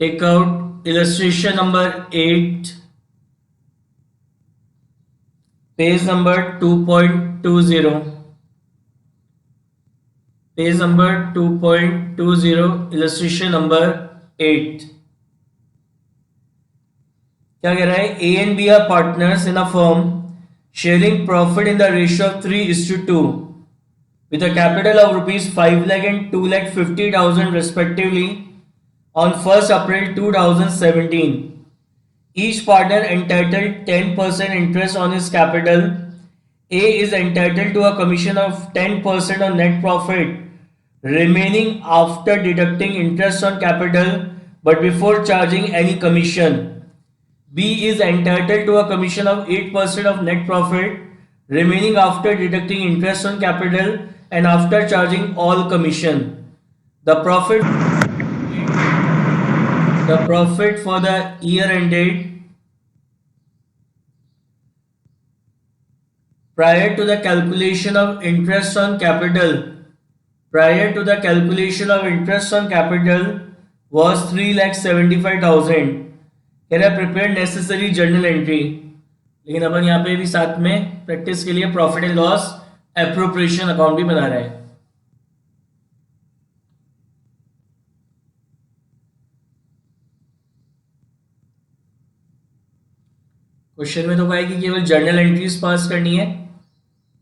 Take out illustration number 8, page number 2.20. Page number 2.20, illustration number 8. क्या कह रहा है? A and B are partners in a firm sharing profit in the ratio of 3:2 with a capital of rupees 5 lakh and 2,50,000 respectively on 1st April 2017. Each partner entitled 10% interest on his capital. A is entitled to a commission of 10% on net profit remaining after deducting interest on capital but before charging any commission. B is entitled to a commission of 8% of net profit remaining after deducting interest on capital and after charging all commission. The profit for the year ended prior to the calculation of interest on capital was 3,75,000. कह रहा है prepare necessary journal entry, लेकिन अपन यहाँ पे भी साथ में practice के लिए profit and loss appropriation account भी बना रहे हैं. क्वेश्चन में तो कहा है कि केवल जर्नल एंट्रीज पास करनी है,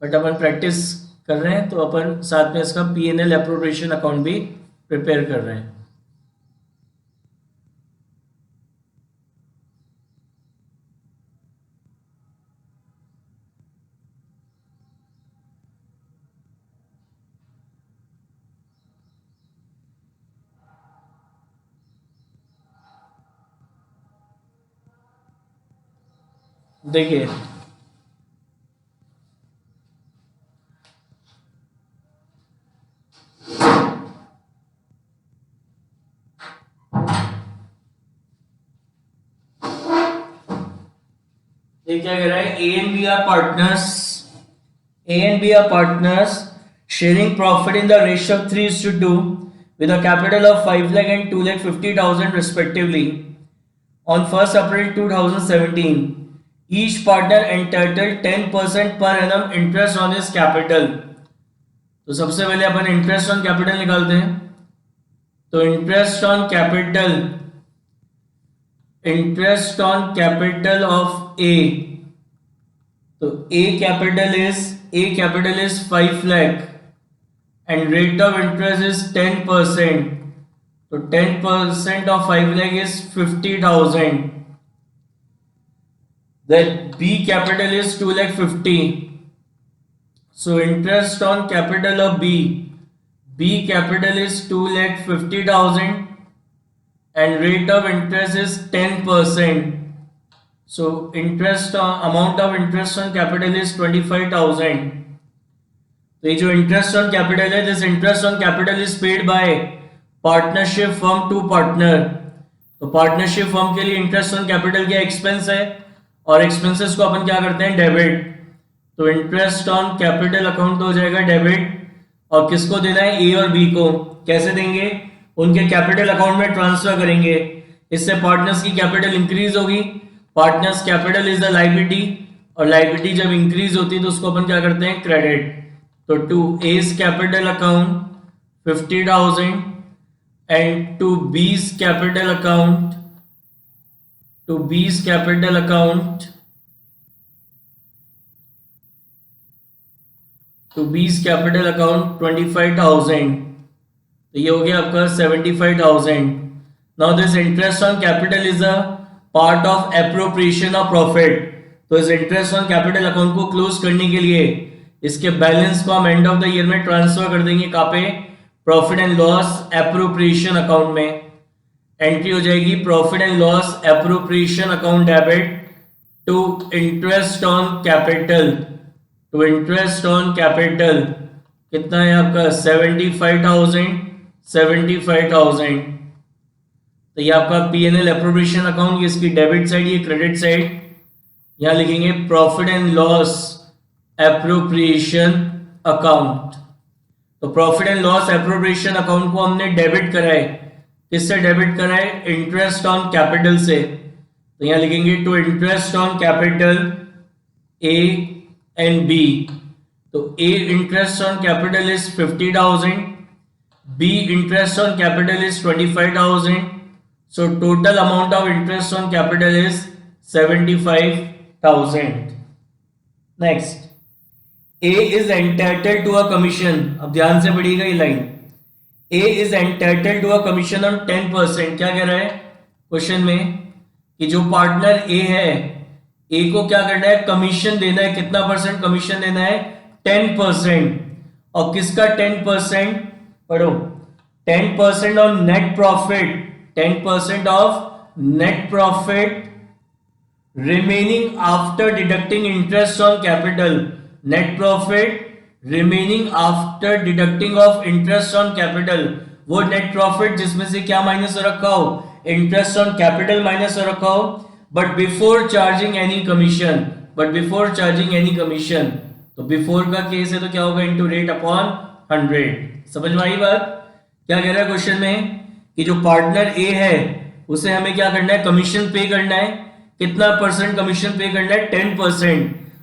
बट अपन प्रैक्टिस कर रहे हैं तो अपन साथ में इसका P&L एप्रोप्रिएशन अकाउंट भी प्रिपेयर कर रहे हैं. देखिए ये क्या कह रहा है? A and B are partners sharing profit in the ratio of 3:2 with a capital of 5 lakh and 2,50,000 respectively on 1st April 2017. Each partner entitled 10% per annum interest on his capital. तो सबसे पहले अपन इंटरेस्ट ऑन कैपिटल निकालते हैं. तो interest on capital of A, तो A capital is 5 lakh and rate of interest is 10%. तो 10% of 5 lakh is 50,000. Then B capital is 2,50,000. So interest on capital of B capital is 2,50,000 and rate of interest is 10%. So amount of interest on capital is 25,000. तो ये जो interest on capital है, this interest on capital is paid by partnership firm to partner. तो partnership firm के लिए interest on capital क्या expense है, और एक्सपेंसेस को अपन क्या करते हैं? डेबिट. तो इंटरेस्ट ऑन कैपिटल अकाउंट हो जाएगा डेबिट. और किसको देना है? ए और बी को. कैसे देंगे? उनके कैपिटल अकाउंट में ट्रांसफर करेंगे. इससे पार्टनर्स की कैपिटल इंक्रीज होगी. Partners capital is the liability, और लायबिलिटी जब इंक्रीज होती है तो उसको अपन क्या करते हैं? क्रेडिट. तो to A's capital account 50,000 and to B's capital account 25,000. तो ये हो गया आपका 75,000. Now this interest on capital is a part of appropriation of profit. तो इस इंटरेस्ट ऑन कैपिटल अकाउंट को क्लोज करने के लिए इसके बैलेंस को हम एंड ऑफ द ईयर में ट्रांसफर कर देंगे. कहाँ पे? Profit and loss appropriation account में. एंट्री हो जाएगी profit and loss appropriation account debit to interest on capital. कितना है आपका? 75,000. तो ये आपका P&L एप्रोप्रिएशन अकाउंट, ये इसकी डेबिट साइड, ये क्रेडिट साइड. यहां लिखेंगे profit and loss appropriation account. तो profit and loss appropriation account को हमने डेबिट करा है किससे डेबिट कराए? इंटरेस्ट ऑन कैपिटल से। तो यहां लिखेंगे to interest on capital A and B. तो A interest on capital is 50,000, B interest on capital is 25,000. So total amount of interest on capital is 75,000. Next, A is entitled to a commission. अब ध्यान से पढ़िएगा ये line. A is entitled to a commission on 10%. क्या कह रहा है question में कि जो पार्टनर A है, A को क्या करना है? कमीशन देना है. कितना परसेंट कमीशन देना है? 10%. और किसका 10%? पढ़ो. 10% on net profit. 10% of net profit remaining after deducting interest on capital. Net profit remaining after deducting of interest on capital. वो net profit जिसमें से क्या माइनस हो रखा हो? Interest on capital माइनस हो रखा हो. But before charging any commission. But before charging any commission. तो before का केस है तो क्या होगा? Into rate upon 100. समझ में आई बात? क्या कह रहा है क्वेश्चन में कि जो पार्टनर ए है उसे हमें क्या करना है? कमीशन पे करना है. कितना परसेंट कमीशन पे करना है? 10%.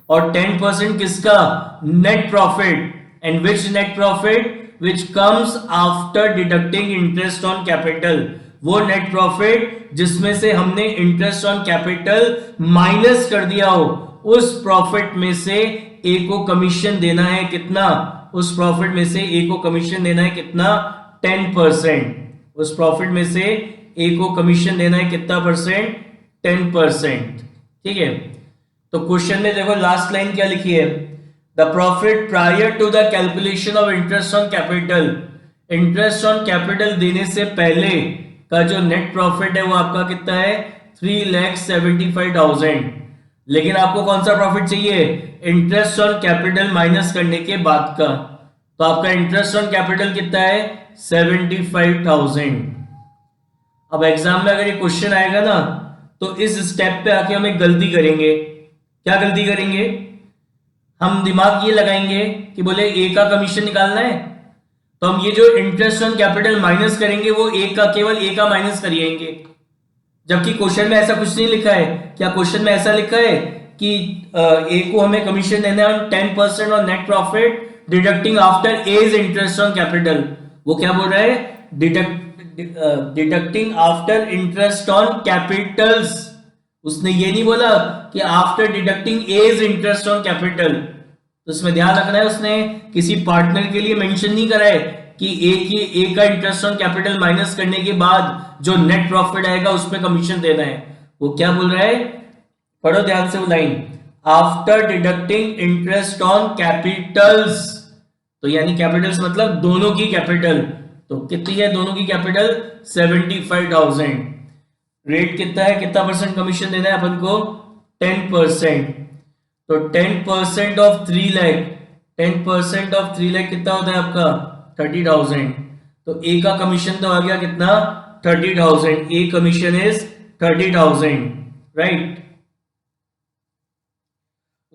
और 10% किसका? Net profit. And which net profit? Which comes after deducting interest on capital. वो नेट प्रॉफिट जिसमें से हमने इंटरेस्ट ऑन कैपिटल माइनस कर दिया हो, उस प्रॉफिट में से ए को कमीशन देना है. कितना? उस प्रॉफिट में से ए को कमीशन देना है कितना? 10%. उस प्रॉफिट में से ए को कमीशन देना है कितना परसेंट? 10%. ठीक है. तो क्वेश्चन में देखो लास्ट लाइन क्या लिखी है? The profit prior to the calculation of interest on capital. Interest on capital देने से पहले का जो नेट प्रॉफिट है वो आपका कितना है? 3,75,000. लेकिन आपको कौन सा प्रॉफिट चाहिए? इंटरेस्ट ऑन कैपिटल माइनस करने के बाद का. तो आपका इंटरेस्ट ऑन कैपिटल कितना है? 75,000. अब एग्जाम में अगर ये क्वेश्चन आएगा ना तो इस स्टेप पे आके हम एक गलती करेंगे. क्या गलती करेंगे? हम दिमाग ये लगाएंगे कि बोले ए का कमीशन निकालना है तो हम ये जो इंटरेस्ट ऑन कैपिटल माइनस करेंगे वो ए का, केवल ए का माइनस करिएंगे. जबकि क्वेश्चन में ऐसा कुछ नहीं लिखा है. क्या क्वेश्चन में ऐसा लिखा है कि ए को हमें कमीशन देना है 10% on net profit deducting after A's interest on capital. वो क्या बोल रहा है? Deducting after interest on capitals. उसने ये नहीं बोला कि after deducting A's interest on capital. तो इसमें ध्यान रखना है, उसने किसी पार्टनर के लिए मेंशन नहीं करा है कि ए का इंटरेस्ट ऑन कैपिटल माइनस करने के बाद जो नेट प्रॉफिट आएगा उसमें कमीशन देना है. वो क्या बोल रहा है? पढ़ो ध्यान से वो line. After deducting interest on capitals. तो यानी कैपिटल्स मतलब दोनों की कैपिटल. तो कितनी है दोनों की कैपिटल? 75,000. रेट कितना है? कितना परसेंट कमीशन देना है अपन को? 10%. तो 10% ऑफ 3 लाख, 10% ऑफ 3 लाख कितना होता है आपका? 30,000. तो ए का कमीशन तो आ गया कितना? 30,000. A commission is 30,000. राइट.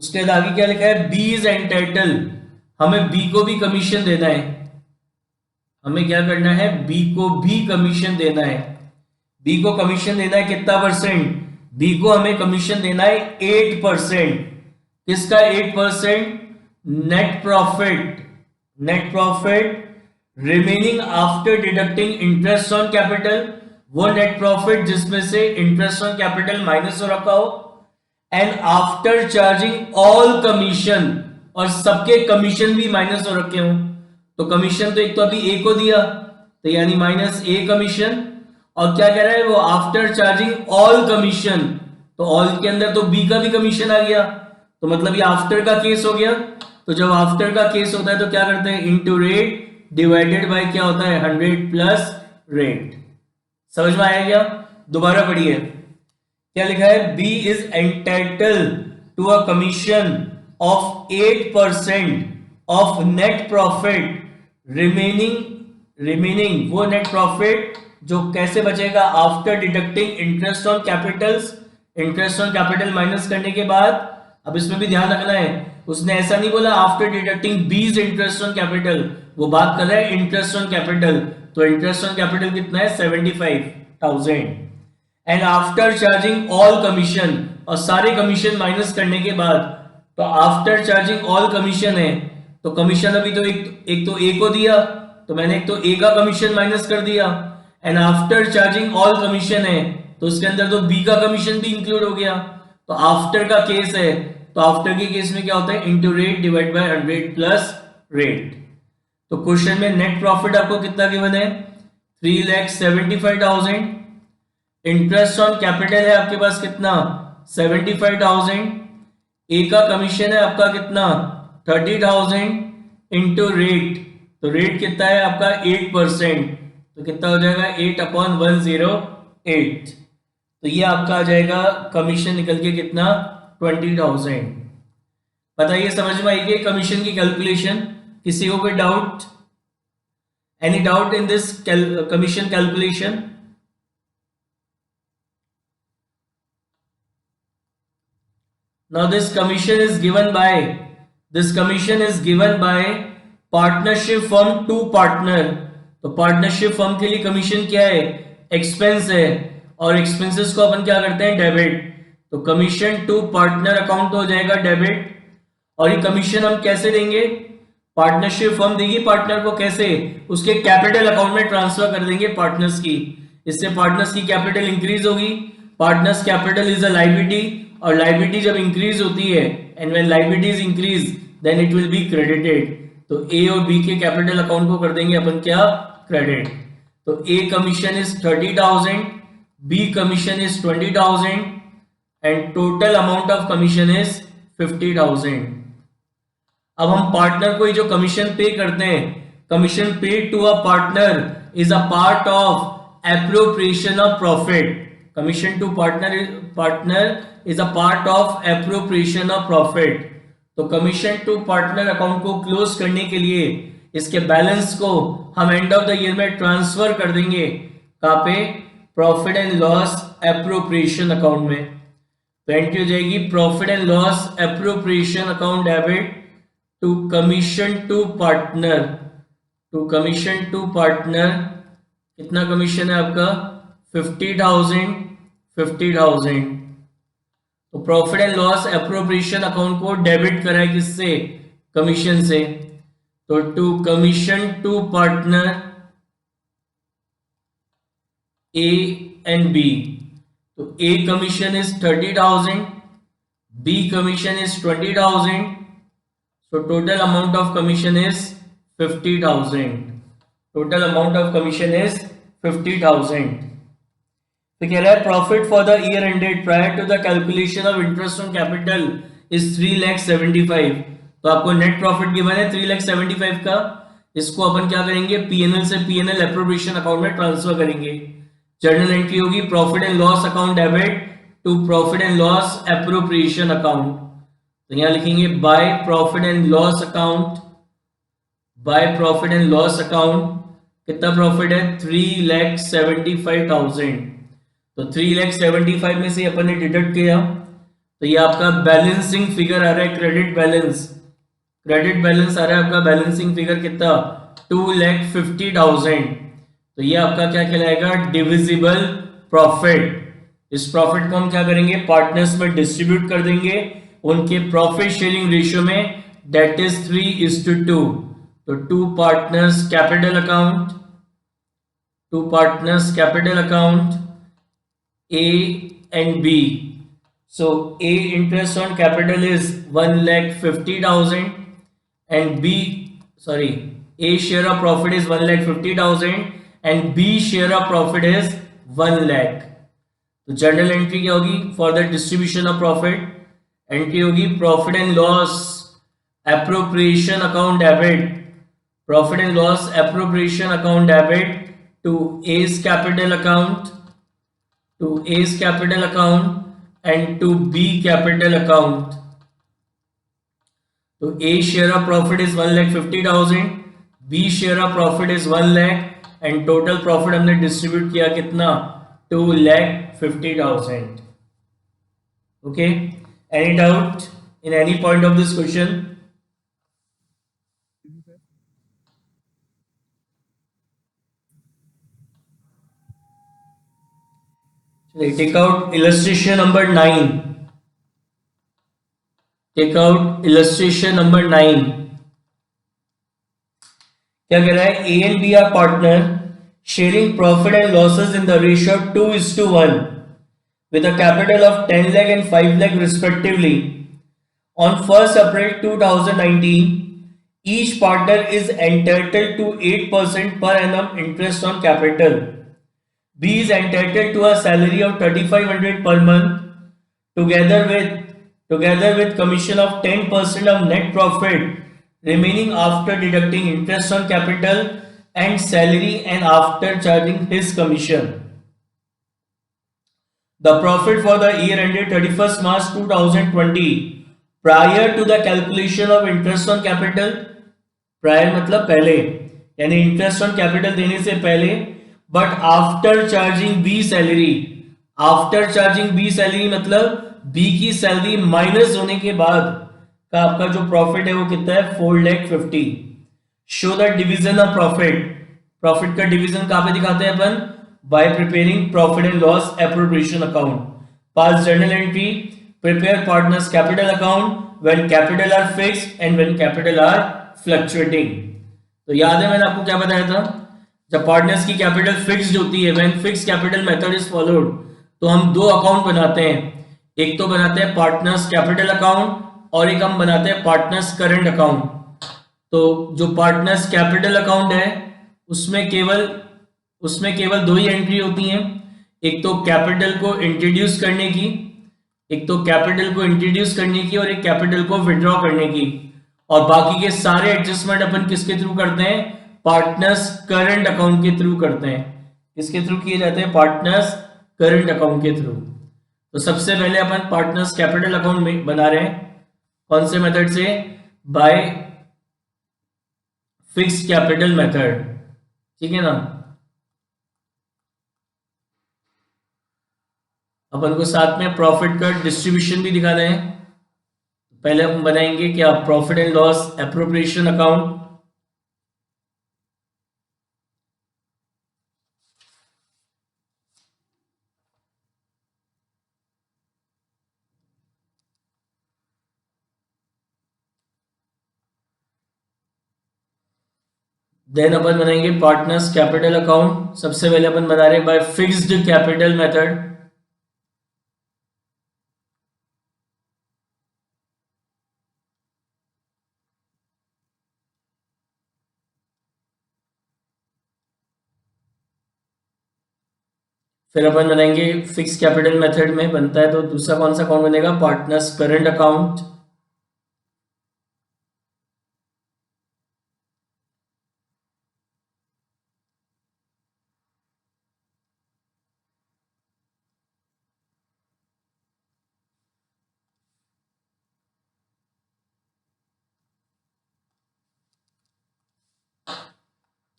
उसके बाद आगे क्या लिखा है? B is entitle. हमें बी को भी कमीशन देना है. हमें क्या करना है? बी को भी कमीशन देना है. बी को कमीशन देना है कितना परसेंट? बी को हमें कमीशन देना है 8%. किसका 8%? Net profit. Net profit remaining after deducting interest on capital. वो नेट प्रॉफिट जिसमें से इंटरेस्ट ऑन कैपिटल माइनस हो रखा हो. And after charging all commission. और सबके कमीशन भी माइनस हो रखे हो. तो कमीशन तो एक तो अभी ए को दिया तो यानी माइनस ए कमीशन. और क्या कह रहा है वो? After charging all commission. तो ऑल के अंदर तो बी का भी कमीशन आ गया. तो मतलब ये आफ्टर का केस हो गया. तो जब आफ्टर का केस होता है तो क्या करते हैं? इनटू रेट डिवाइडेड बाय क्या होता है? 100 प्लस रेट. समझ में आया क्या? दोबारा पढ़िए. क्या लिखा है? B is entitle to a commission of 8% of net profit remaining. वो नेट प्रॉफिट जो कैसे बचेगा? After deducting interest on capitals. Interest on capital minus करने के बाद. अब इसमें भी ध्यान रखना है उसने ऐसा नहीं बोला आफ्टर डिडक्टिंग बीज इंटरेस्ट ऑन कैपिटल, वो बात कर रहा है इंटरेस्ट ऑन कैपिटल। तो इंटरेस्ट ऑन कैपिटल कितना है 75,000 and after charging all commission, और सारे कमीशन माइनस करने के बाद, तो आफ्टर चार्जिंग ऑल कमीशन है तो कमीशन अभी तो एक तो ए को दिया तो मैंने एक तो ए का कमीशन माइनस कर दिया, and after charging all commission है तो उसके अंदर तो बी का कमीशन भी इंक्लूड हो गया। तो आफ्टर का केस है तो आफ्टर के केस में क्या होता है into rate divide by 100 plus rate. तो क्वेश्चन में नेट प्रॉफिट आपको कितना गिवन है 3,75,000, इंटरेस्ट ऑन कैपिटल है आपके पास कितना 75,000, ए का कमीशन है आपका कितना 30,000 इंटू रेट, तो रेट कितना है आपका 8%, तो कितना हो जाएगा 8/108, तो ये आपका आ जाएगा कमीशन निकल के कितना 20,000। बताइए समझ में आएगी कमीशन की कैलकुलेशन? किसी को कोई doubt? Any doubt in this commission calculation? Now this commission is given by partnership firm to partner. तो पार्टनरशिप फर्म के लिए कमीशन क्या है एक्सपेंस है, और एक्सपेंसेस को अपन क्या करते हैं डेबिट, तो कमीशन टू पार्टनर अकाउंट हो जाएगा डेबिट। और ये कमीशन हम कैसे देंगे, पार्टनरशिप फर्म देगी पार्टनर को, कैसे उसके कैपिटल अकाउंट में ट्रांसफर कर देंगे पार्टनर्स की, इससे पार्टनर्स की कैपिटल इंक्रीज होगी। Partners capital is a liability, और लायबिलिटी जब इंक्रीज होती है and when liabilities increase then it will be credited, तो ए और बी के कैपिटल अकाउंट को कर देंगे अपन क्या क्रेडिट। तो A commission is 30,000, B commission is 20,000 and total amount of commission is 50,000। अब हम पार्टनर को जो कमीशन पे करते हैं, commission pay to a partner is a part of appropriation of profit, commission to partner is a part of appropriation of profit. तो commission to partner account को close करने के लिए इसके बैलेंस को हम एंड ऑफ द ईयर में transfer कर देंगे कहाँ पे, profit and loss appropriation account में। तो एंट्री हो जाएगी profit and loss appropriation account debit to commission to partner, to commission to partner कितना कमीशन है आपका 50,000। तो profit and loss appropriation account को डेबिट करा है किससे, कमीशन से, तो to commission to partner A and B. तो A commission is 30,000, B commission is 20,000, so total amount of commission is 50,000, total amount of commission is 50,000। तो कह रहा है profit for the year ended prior to the calculation of interest on capital is 3,75,000। तो आपको net profit given है 3,75,000 का, इसको अपन क्या करेंगे पीएनएल से पीएनएल एप्रोप्रिएशन अकाउंट में ट्रांसफर करेंगे। जर्नल एंट्री होगी profit and loss account debit to profit and loss appropriation account. तो यहां लिखेंगे by profit and loss account, by profit and loss account कितना प्रॉफिट है 3,75,000। तो 3,75,000 में से अपन ने डिडक्ट किया तो ये आपका बैलेंसिंग फिगर आ रहा है, क्रेडिट बैलेंस आ रहा है आपका बैलेंसिंग फिगर कितना 2,50,000। तो ये आपका क्या कहलाएगा डिविजिबल प्रॉफिट। इस प्रॉफिट को हम क्या करेंगे पार्टनर्स में डिस्ट्रीब्यूट कर देंगे उनके प्रॉफिट शेयरिंग रेशियो में, दैट इज 3:2। तो to partners capital account A and B. So A interest on capital is 1,50,000 and A share of profit is 1,50,000 and B share of profit is 1 lakh। तो journal entry क्या होगी for the distribution of profit, entry होगी profit and loss appropriation account debit, profit and loss appropriation account debit to A's capital account and to B capital account। तो A share of profit is 1,50,000, B share of profit is 1 lakh and total profit हमने distribute किया कितना 2,50,000। Okay, any doubt in any point of this question? Take out illustration number 9. Take out illustration number 9. क्या कह रहा है? A and B are partner sharing profit and losses in the ratio 2:1 with a capital of 10 lakh and 5 lakh respectively. On 1st April 2019, each partner is entitled to 8% per annum interest on capital. B is entitled to a salary of 3,500 per month together with commission of 10% of net profit remaining after deducting interest on capital and salary and after charging his commission. The profit for the year ended 31st March 2020 prior to the calculation of interest on capital. Prior मतलब पहले, यानी interest on capital देने से पहले, but after charging B salary. After charging B salary मतलब B की salary minus होने के बाद का आपका जो प्रॉफिट है वो कितना है? 4,50,000. Show the division of profit. Profit का डिवीजन कहां पे दिखाते हैं अपन? By preparing profit and loss appropriation account. Pass journal entry. Prepare partners capital account when capital are fixed and when capital are fluctuating. तो याद है मैंने आपको क्या बताया था? जब पार्टनर्स की कैपिटल फिक्स्ड होती है, when fixed capital method is followed, तो हम दो अकाउंट बनाते हैं. एक तो बनाते हैं पार्टनर्स कैपिटल अकाउंट और एक हम बनाते हैं पार्टनर्स करंट अकाउंट. तो जो पार्टनर्स कैपिटल अकाउंट है उसमें केवल दो ही एंट्री होती हैं. एक तो कैपिटल को इंट्रोड्यूस करने की, और एक कैपिटल को विड्रॉ करने की. और बाकी के सारे एडजस्टमेंट अपन किसके थ्रू करते हैं? पार्टनर्स करंट अकाउंट के थ्रू करते हैं. किसके थ्रू किए जाते हैं? पार्टनर्स करंट अकाउंट के थ्रू. तो सबसे पहले अपन पार्टनर्स कैपिटल अकाउंट में बना रहे हैं. कौन से मेथड से? Bye fixed capital method. ठीक है ना? अपन को साथ में प्रॉफिट का डिस्ट्रीब्यूशन भी दिखाना है. पहले हम बनाएंगे क्या? Profit and loss appropriation account. Then अपन बनाएंगे पार्टनर्स कैपिटल अकाउंट. सबसे पहले अपन बना रहे हैं बाय फिक्स्ड कैपिटल मेथड. फिर अपन बनाएंगे फिक्स कैपिटल मेथड में बनता है तो दूसरा कौन सा अकाउंट बनेगा? Partners current account.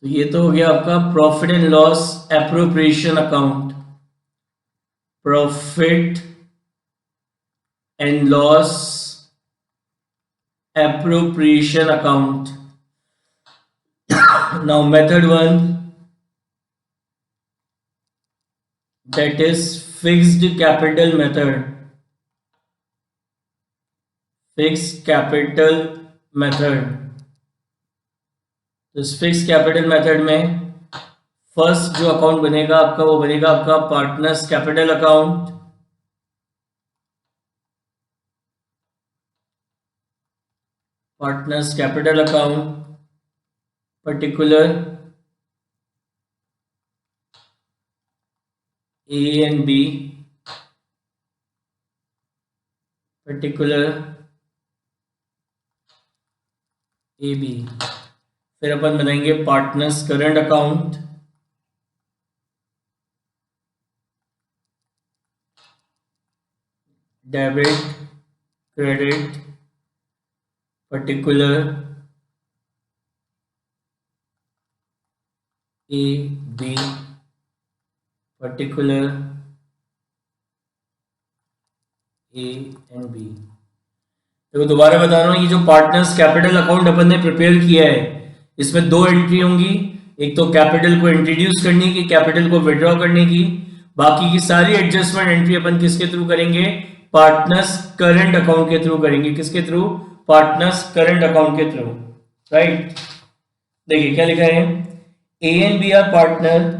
तो ये तो हो गया आपका profit and loss appropriation account. Profit and loss appropriation account. Now method 1, that is fixed capital method. Fixed capital method. तो इस फिक्स कैपिटल मेथड में फर्स्ट जो अकाउंट बनेगा आपका वो बनेगा आपका partners capital account. Partners capital account particular A and B, particular A B. फिर अपन बनाएंगे partners current account. Debit credit particular A B, particular A and B. देखो दोबारा बता रहा हूँ, ये जो पार्टनर्स कैपिटल अकाउंट अपन ने प्रिपेयर किया है, इसमें दो एंट्री होंगी। एक तो कैपिटल को इंट्रोड्यूस करने की, कैपिटल को विड्रॉ करने की। बाकी की सारी एडजस्टमेंट एंट्री अपन किसके थ्रू करेंगे? पार्टनर्स करंट अकाउंट के थ्रू करेंगे। किसके थ्रू? पार्टनर्स करंट अकाउंट के थ्रू, राइट। देखिए क्या लिखा है, A and B are partner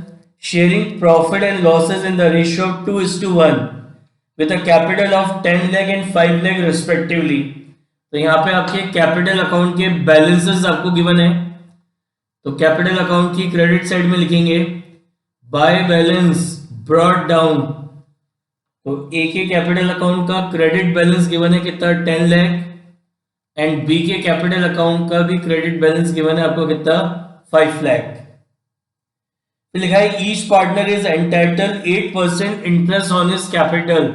sharing profit and losses in the ratio 2:1 with a capital of 10 lakh and 5 lakh respectively। तो यहाँ पे आपके कैपिटल अकाउंट के बैलेंसेस आपको गिवन है। तो कैपिटल अकाउंट की क्रेडिट साइड में लिखेंगे बाय बैलेंस ब्रॉट डाउन। तो ए के कैपिटल अकाउंट का क्रेडिट बैलेंस गिवन है कितना? 10 लाख। एंड बी के कैपिटल अकाउंट का भी क्रेडिट बैलेंस गिवन है आपको कितना? 5 लाख। फिर लिखा है each partner is entitle 8% interest on his capital.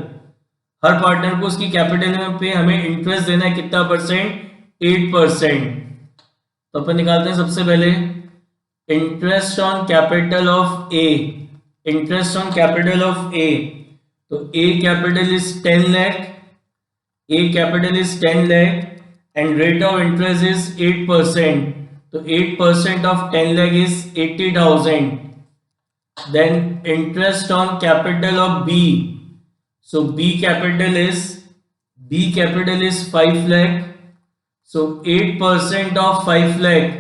हर पार्टनर को उसकी कैपिटल पे हमें इंटरेस्ट देना है कितना परसेंट? 8%। तो अपन निकालते हैं सबसे पहले interest on capital of A. Interest on capital of A, तो A capital is 10 lakh, A capital is 10 lakh and rate of interest is 8%। तो 8% of 10 lakh is 80,000. Then interest on capital of B. So B capital is 5 lakh. So 8% of 5 lakh.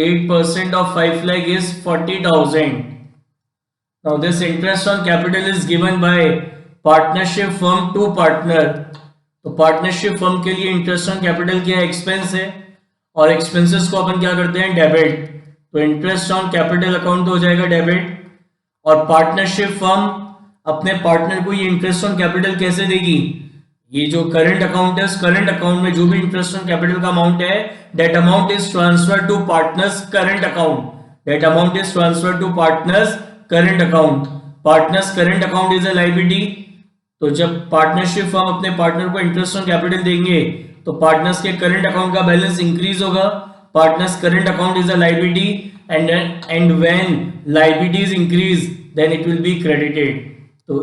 8% of 5 lakh is 40,000. Now this interest on capital is given by partnership firm to partner. तो partnership firm के लिए interest on capital क्या expense है, और expenses को अपन क्या करते हैं? डेबिट। तो इंटरेस्ट ऑन कैपिटल अकाउंट तो हो जाएगा डेबिट। और पार्टनरशिप फर्म अपने पार्टनर को ये इंटरेस्ट ऑन कैपिटल कैसे देगी? ये जो करंट अकाउंट है, उस करंट अकाउंट में जो भी इंटरेस्ट ऑन कैपिटल का अमाउंट है, that amount is transfer to partners current account. That amount is transfer to partners current account. Partners current account is a liability. तो जब पार्टनरशिप फर्म अपने पार्टनर को interest on capital देंगे तो partners के current account का balance increase होगा। Partners current account is a liability and when liabilities increase then it will be credited. तो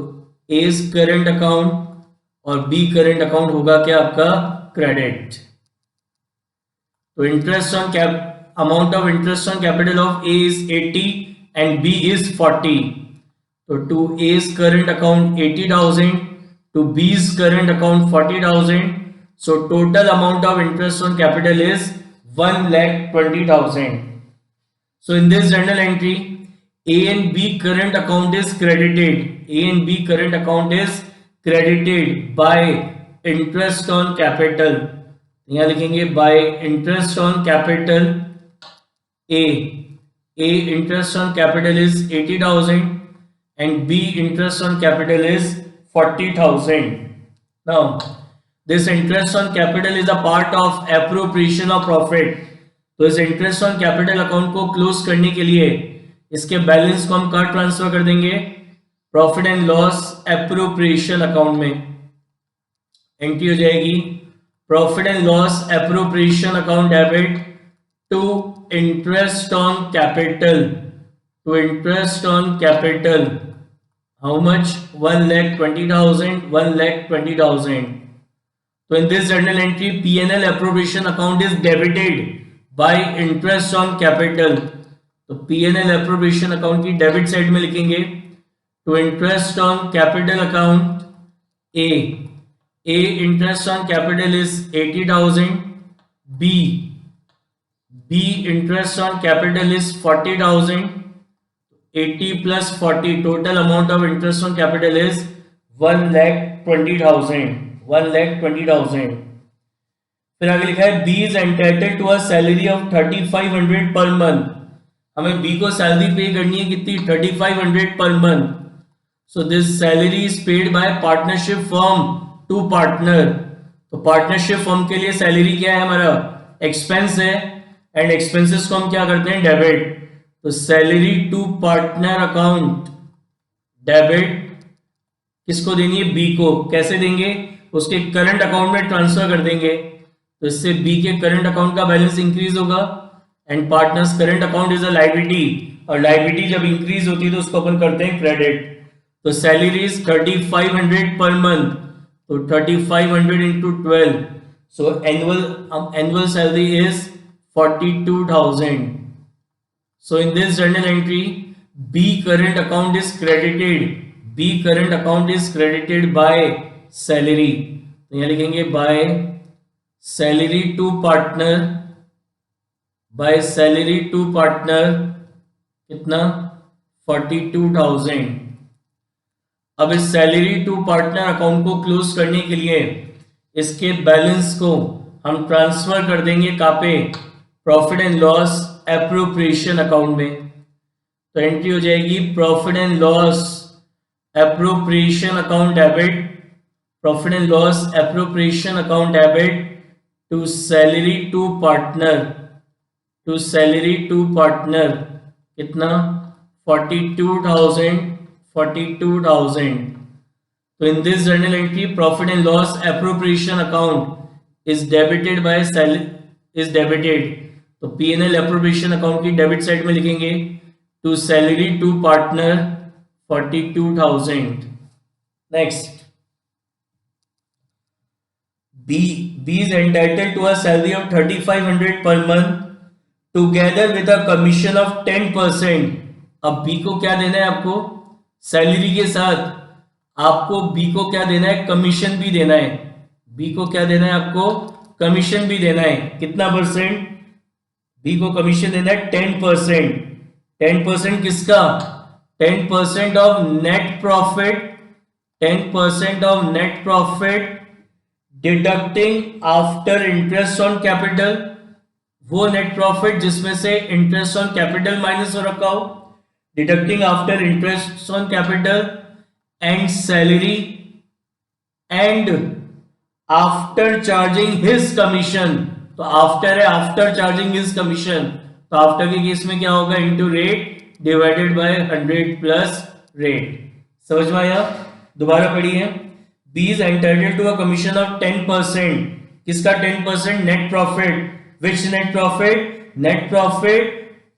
ए इज करंट अकाउंट और बी करंट अकाउंट होगा क्या? आपका क्रेडिट। तो interest on amount of interest on capital of A is 80 and B is 40। तो to A's current account 80,000, to B's current account 40,000. So total amount of interest on capital is 1,20,000. So in this journal entry, A and B current account is credited. A and B current account is credited by interest on capital. यहाँ लिखेंगे by interest on capital A. A interest on capital is 80,000. And B interest on capital is 40,000. Now, this interest on capital is a part of appropriation of profit. तो इस interest on capital account को close करने के लिए इसके balance को हम कहाँ ट्रांसफर कर देंगे? Profit and loss appropriation account में एंट्री हो जाएगी। Profit and loss appropriation account debit to interest on capital. To interest on capital, how much? 1,20,000, 1,20,000. So in this journal entry, P&L appropriation account is debited by interest on capital. तो P&L appropriation account की debit side में लिखेंगे to interest on capital account A. A interest on capital is 80,000. B interest on capital is 40,000. 80 plus 40, total amount of interest on capital is 1,20,000. 1,20,000. फिर आगे लिखा है B is entitled to a salary of 3,500 per month. हमें B को salary पे करनी है कितनी? 3,500 per month. So this salary is paid by partnership firm to partner. तो पार्टनरशिप फर्म के लिए सैलरी क्या है? हमारा एक्सपेंस है एंड एक्सपेंसेस को हम क्या करते हैं? डेबिट। तो salary to partner account debit किसको देनी है? बी को। कैसे देंगे? उसके करंट अकाउंट में ट्रांसफर कर देंगे। तो इससे बी के करंट अकाउंट का बैलेंस इंक्रीज होगा and partners current account is a liability, और लायबिलिटी जब इंक्रीज होती है तो उसको अपन करते हैं क्रेडिट। तो सैलरी इज 3,500 पर मंथ। तो 3,500 into 12, So annual salary is 42,000. So in this journal entry, B current account is credited. B current account is credited by salary. तो यहाँ लिखेंगे by salary to partner. By salary to partner कितना 42,000. अब इस salary to partner account को close करने के लिए इसके बैलेंस को हम ट्रांसफर कर देंगे कहाँ पे, profit and loss appropriation account में. तो एंट्री हो जाएगी profit and loss appropriation account debit, profit and loss appropriation account debit to salary to partner, to salary to partner कितना 42,000. So in this journal entry, profit and loss appropriation account is debited by is debited. तो P&L appropriation account की debit side में लिखेंगे to salary to partner 42,000. Next, B is entitled to a salary of 3,500 per month together with a commission of 10%. अब B को क्या देना है आपको, सैलरी के साथ आपको बी को क्या देना है, कमीशन भी देना है. बी को क्या देना है आपको, कमीशन भी देना है. कितना परसेंट, बी को कमीशन देना है 10%. 10% किसका, 10% of net profit, 10% of net profit deducting after interest on capital. वो नेट प्रॉफिट जिसमें से इंटरेस्ट ऑन कैपिटल माइनस हो रखा हो, deducting after interest on capital and salary and after charging his commission. तो after है, after charging his commission, तो after के केस में क्या होगा, into rate divided by 100 plus rate. समझ में आया, दोबारा पढ़िए. B is entitled to a commission of 10%. किसका 10%, net profit. which net profit, net profit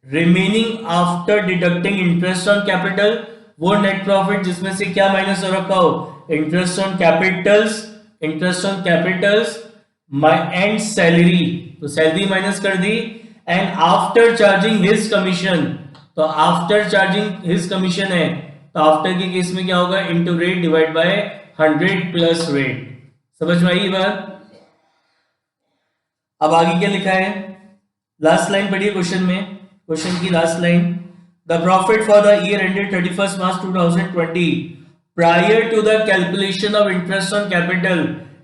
remaining after deducting interest on capital. वो नेट प्रॉफिट जिसमें से क्या माइनस हो रखा हो, interest on capitals, interest on capitals and salary. तो salary minus कर दी. And after charging his commission, तो आफ्टर चार्जिंग हिज कमीशन है, तो आफ्टर के केस में क्या होगा, into rate divide by 100 plus rate. समझ में आई बात. अब आगे क्या लिखा है, लास्ट लाइन पढ़िए क्वेश्चन में, क्वेश्चन की last line. The profit for the year ended 31st March 2020 prior to the calculation of interest on capital,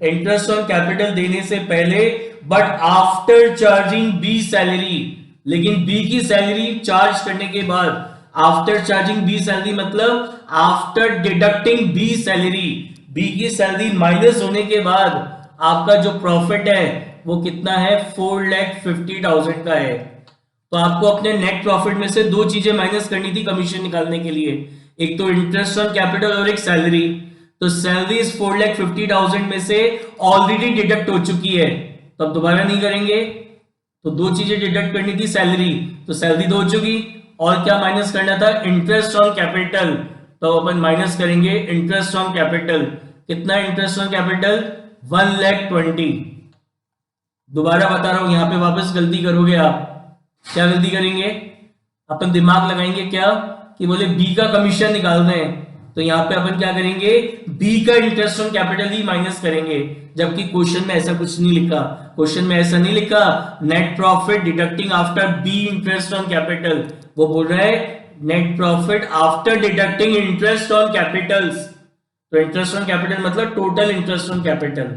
interest on capital देने से पहले, but after charging B salary, लेकिन B की salary charge करने के बाद. after charging B salary मतलब after deducting B salary, B की सैलरी माइनस होने के बाद आपका जो प्रॉफिट है वो कितना है, 4,50,000 का है. तो आपको अपने नेट प्रॉफिट में से दो चीजें माइनस करनी थी कमीशन निकालने के लिए, एक तो इंटरेस्ट ऑन कैपिटल और एक सैलरी. तो सैलरी इस 4,50,000 में से ऑलरेडी डिडक्ट हो चुकी है, तो अब दोबारा नहीं करेंगे. तो दो चीजें डिडक्ट करनी थी, सैलरी, तो सैलरी तो हो चुकी, और क्या माइनस करना था, इंटरेस्ट ऑन कैपिटल. तो अपन माइनस करेंगे इंटरेस्ट ऑन कैपिटल. कितना इंटरेस्ट ऑन कैपिटल, 1,20,000. दोबारा बता रहा हूं, यहां पे वापस गलती करोगे आप. क्या गलती करेंगे, अपन दिमाग लगाएंगे क्या कि बोले बी का कमीशन निकालना है, तो यहाँ पे अपन क्या करेंगे, बी का interest on capital he minus करेंगे. जबकि क्वेश्चन में ऐसा कुछ नहीं लिखा, क्वेश्चन में ऐसा नहीं लिखा net profit deducting after be interest on capital. वो बोल रहा है net profit after deducting interest on capitals. तो इंटरेस्ट ऑन कैपिटल मतलब total interest on capital.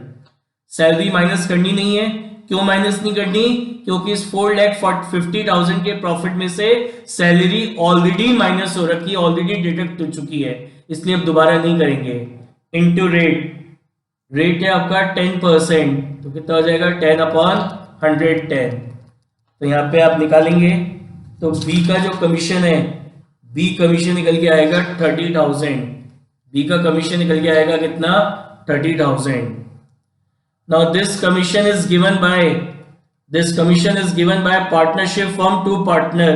Salary minus करनी नहीं है. क्यों माइनस नहीं करनी, क्योंकि इस 4,50,000 के प्रॉफिट में से सैलरी ऑलरेडी माइनस हो रखी है, ऑलरेडी डिडक्ट हो चुकी है, इसलिए अब दोबारा नहीं करेंगे. इनटू रेट, रेट है आपका 10%, तो कितना हो जाएगा 10/110. तो यहाँ पे आप निकालेंगे तो बी का जो कमीशन है, बी कमीशन निकल के आएगा 30,000. बी का कमीशन निकल के आएगा कितना, 30,000. Now this commission is given by partnership firm to partner.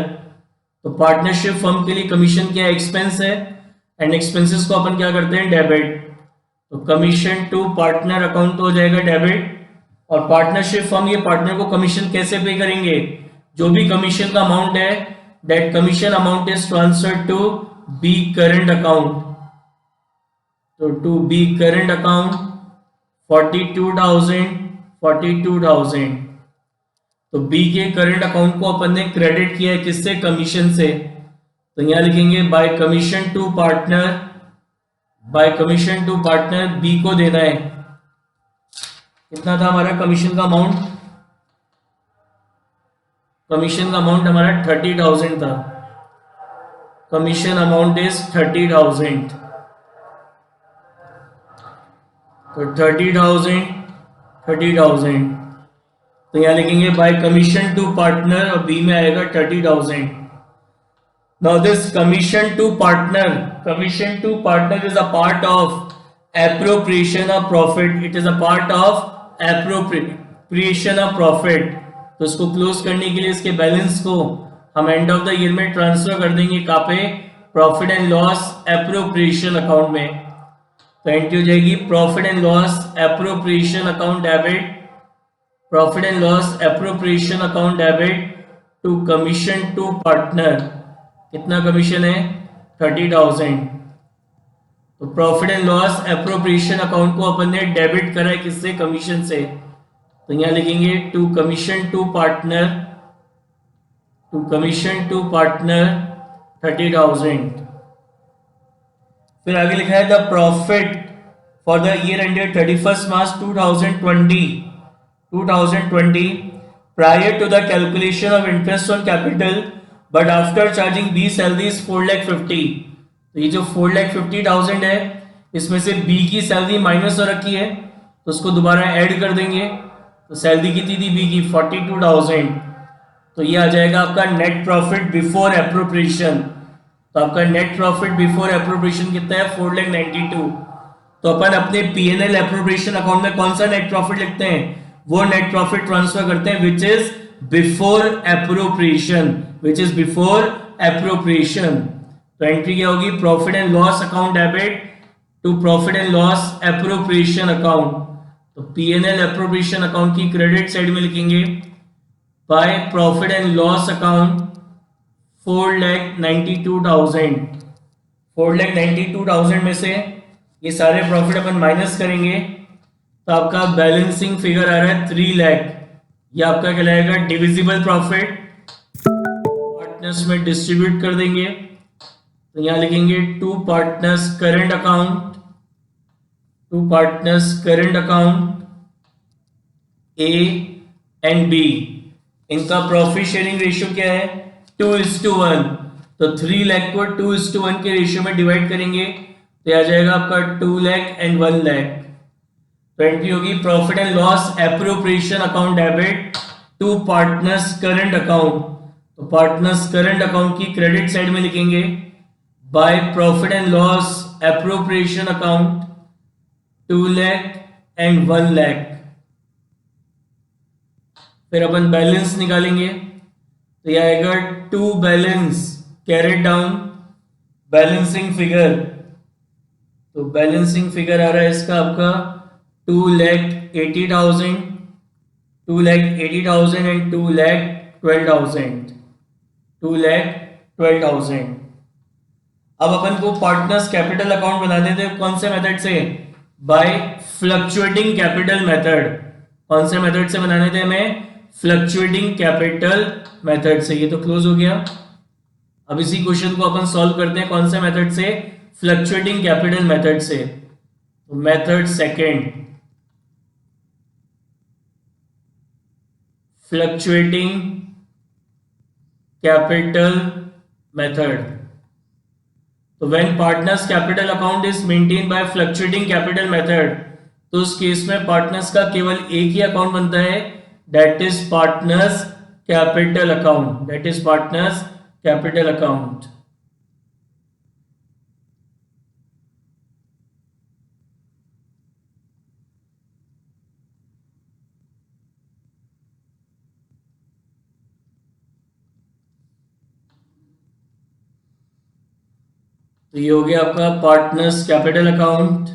तो पार्टनरशिप फर्म के लिए कमीशन क्या एक्सपेंस है, एंड एक्सपेंसेस को अपन क्या करते हैं, डेबिट. तो कमीशन टू पार्टनर अकाउंट हो जाएगा डेबिट, और पार्टनरशिप फर्म ये पार्टनर को कमीशन कैसे पे करेंगे, जो भी कमीशन का अमाउंट है that commission amount is transferred to B current account. तो टू बी करंट अकाउंट 42,000 तो बी के करंट अकाउंट को अपन ने क्रेडिट किया है किससे, कमीशन से। तो यहां लिखेंगे by commission to partner, by commission to partner B को देना है। कितना था हमारा कमीशन का अमाउंट, कमीशन का अमाउंट हमारा 30,000 था। Commission amount is 30,000। तो 30,000 तो यहां लिखेंगे बाय कमीशन टू पार्टनर और बी में आएगा 30,000। Now this commission to partner is a part of appropriation of profit, it is a part of appropriation of profit. तो इसको क्लोज करने के लिए इसके बैलेंस को हम एंड ऑफ द ईयर में ट्रांसफर कर देंगे कहाँ पे, profit and loss appropriation account में। तो एंट्री हो जाएगी profit and loss appropriation account debit, profit and loss appropriation account debit to commission to partner. कितना कमीशन है, 30,000। तो profit and loss appropriation account को अपन ने डेबिट करा है किससे, कमीशन से। तो यहां लिखेंगे to commission to partner, to commission to partner 30,000। फिर आगे लिखा है the profit for the year ended 31 March 2020 prior to the calculation of interest on capital but after charging B salary is 4,50,000। तो ये जो 4,50,000 है इसमें से B की सैलरी माइनस हो रखी है तो उसको दोबारा ऐड कर देंगे। तो सैलरी कितनी थी B की, 42,000। तो ये आ जाएगा आपका नेट प्रॉफिट बिफोर एप्रोप्रिएशन। तो आपका नेट प्रॉफिट बिफोर एप्रोप्रिएशन कितना है, 4,92,000। तो अपन अपने P&L एप्रोप्रिएशन अकाउंट में कौन सा नेट प्रॉफिट लिखते हैं, वो नेट प्रॉफिट ट्रांसफर करते हैं which is before appropriation, which is before appropriation. तो एंट्री क्या होगी, profit and loss account debit to profit and loss appropriation account. तो P&L एप्रोप्रिएशन अकाउंट की क्रेडिट साइड में लिखेंगे by profit and loss account 4,92,000। 4,92,000 में से ये सारे प्रॉफिट अपन माइनस करेंगे तो आपका बैलेंसिंग फिगर आ रहा है 3 लाख। ये आपका कहलाएगा डिविजिबल प्रॉफिट, पार्टनर्स में डिस्ट्रीब्यूट कर देंगे। तो यहां लिखेंगे to partners current account, to partners current account A and B, इनका प्रॉफिट शेयरिंग रेशियो क्या है, 2:1। तो 3 लाख को 2:1 के रेशियो में डिवाइड करेंगे तो आ जाएगा आपका 2 लाख एंड 1 लाख। तो एंट्री होगी profit and loss appropriation account debit to partners current account. तो पार्टनर्स करंट अकाउंट की क्रेडिट साइड में लिखेंगे by profit and loss appropriation account 2 lakh and 1 lakh. फिर अपन बैलेंस निकालेंगे तो यह आएगा to balance carried down balancing figure. तो बैलेंसिंग फिगर आ रहा है इसका आपका 2,80,000, 2,80,000 एंड 2,12,000, 2,12,000। अब अपन को पार्टनर्स कैपिटल अकाउंट बनाने थे कौन से मेथड से, बाय फ्लक्चुएटिंग कैपिटल मेथड। कौन से मेथड से बनाने थे हमें, फ्लक्चुएटिंग कैपिटल मेथड से। ये तो क्लोज हो गया। अब इसी क्वेश्चन को अपन सॉल्व करते हैं कौन से मेथड से, फ्लक्चुएटिंग कैपिटल मेथड से। तो method second, fluctuating capital method. तो when partners capital account is maintain by fluctuating capital method, तो उस केस में पार्टनर्स का केवल एक ही अकाउंट बनता है, that is partners capital account, that is partners capital account. तो ये हो गया आपका partners capital account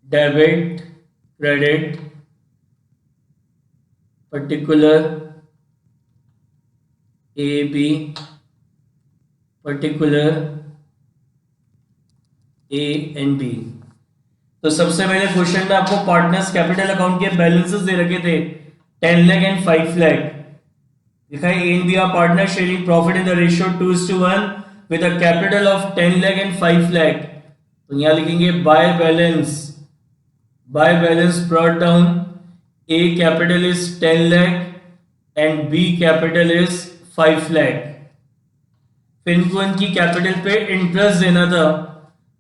debit credit particular A B particular A and B। तो सबसे पहले क्वेश्चन में आपको पार्टनर्स कैपिटल अकाउंट के बैलेंसेस दे रखे थे 10 लाख एंड 5 लाख। लिखा है A and B are partners sharing profit in the ratio 2:1 with a capital of 10 lakh and 5 lakh। तो यहाँ लिखेंगे by balance brought down A capital is 10 lakh and B capital is 5 lakh। फिर इनको इनकी capital पे interest देना था,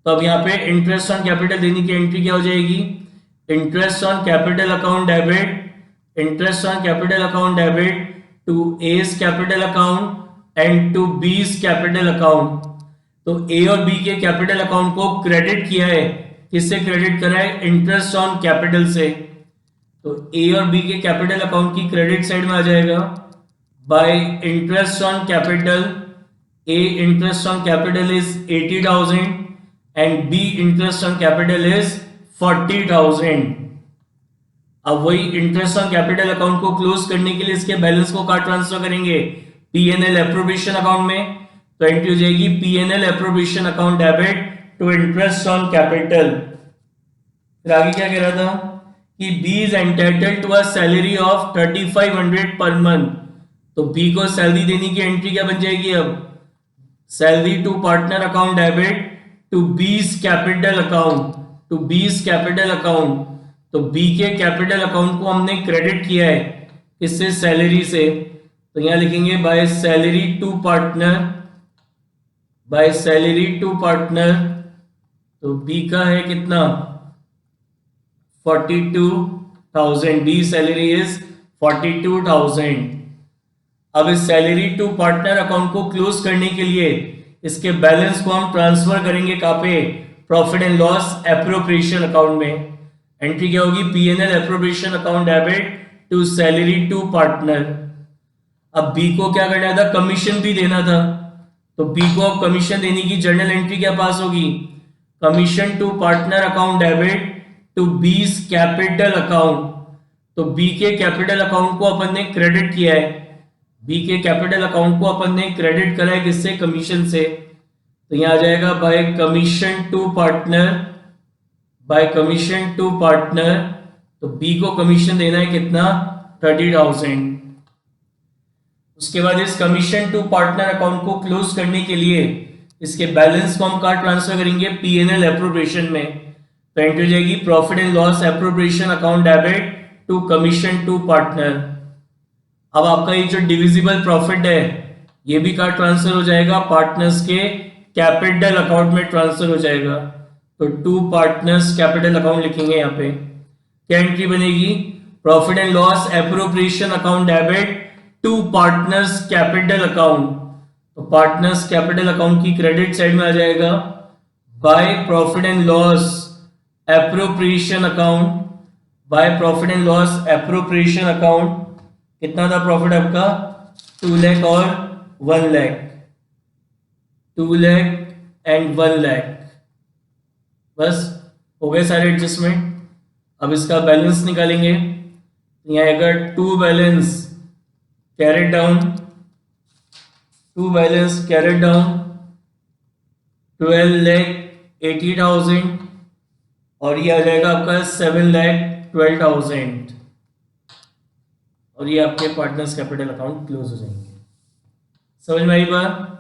तो अब यहाँ पे इंटरेस्ट ऑन कैपिटल देने की एंट्री क्या हो जाएगी, interest on capital account debit to A's capital account and to B's capital account. तो A और B के कैपिटल अकाउंट को क्रेडिट किया है, किससे क्रेडिट करा है, इंटरेस्ट ऑन कैपिटल से। तो A और B के कैपिटल अकाउंट की क्रेडिट साइड में आ जाएगा bye interest on capital. A interest on capital is 80,000 and B interest on capital is 40,000। अब वही इंटरेस्ट ऑन कैपिटल अकाउंट को क्लोज करने के लिए इसके बैलेंस को कहाँ ट्रांसफर करेंगे, P&L एप्रोप्रिएशन अकाउंट में। तो एंट्री हो जाएगी P&L appropriation account debit to interest on capital. फिर आगे क्या कह रहा था कि B is entitled to a salary of 3,500 per month. तो B को सैलरी देने की एंट्री क्या बन जाएगी, अब salary to partner account debit to B's capital account. तो B के कैपिटल अकाउंट को हमने क्रेडिट किया है, किससे, सैलरी से। तो यहां लिखेंगे बाय सैलरी टू पार्टनर। तो B का है कितना, 42,000। B salary is 42,000। अब इस सैलरी टू पार्टनर अकाउंट को क्लोज करने के लिए इसके बैलेंस को हम ट्रांसफर करेंगे कहाँ पे, profit and loss appropriation account में। एंट्री क्या होगी, P&L appropriation account debit to salary to partner. अब B को क्या करना था, कमीशन भी देना था। तो B को अब कमीशन देने की जर्नल एंट्री क्या पास होगी, commission to partner account debit to B's capital account. तो B के कैपिटल अकाउंट को अपन ने क्रेडिट किया है, B के कैपिटल अकाउंट को अपन ने क्रेडिट करा है, किससे, कमीशन से। तो यहां आ जाएगा बाय कमीशन टू पार्टनर। तो B को कमीशन देना है कितना, 30,000। उसके बाद इस कमीशन टू पार्टनर अकाउंट को क्लोज करने के लिए इसके बैलेंस को हम कहाँ ट्रांसफर करेंगे, P&L एप्रोप्रिएशन में। तो एंट्री हो जाएगी profit and loss appropriation account debit to commission to partner. अब आपका ये जो डिविजिबल प्रॉफिट है ये भी कहाँ ट्रांसफर हो जाएगा, पार्टनर्स के कैपिटल अकाउंट में ट्रांसफर हो जाएगा। तो टू पार्टनर्स कैपिटल अकाउंट लिखेंगे यहाँ पे। क्या एंट्री बनेगी, profit and loss appropriation account debit to partners capital account. तो पार्टनर्स कैपिटल अकाउंट की क्रेडिट साइड में आ जाएगा by profit and loss appropriation account. कितना था प्रॉफिट आपका, 2 लाख और 1 लाख, 2 लाख एंड 1 लाख। बस हो गए सारे एडजस्टमेंट। अब इसका बैलेंस निकालेंगे। यहाँ अगर टू बैलेंस कैरेड डाउन 12,80,000 और ये आ जाएगा आपका 7,12,000 और ये आपके पार्टनर्स कैपिटल अकाउंट क्लोज हो जाएंगे। समझ में आई बात।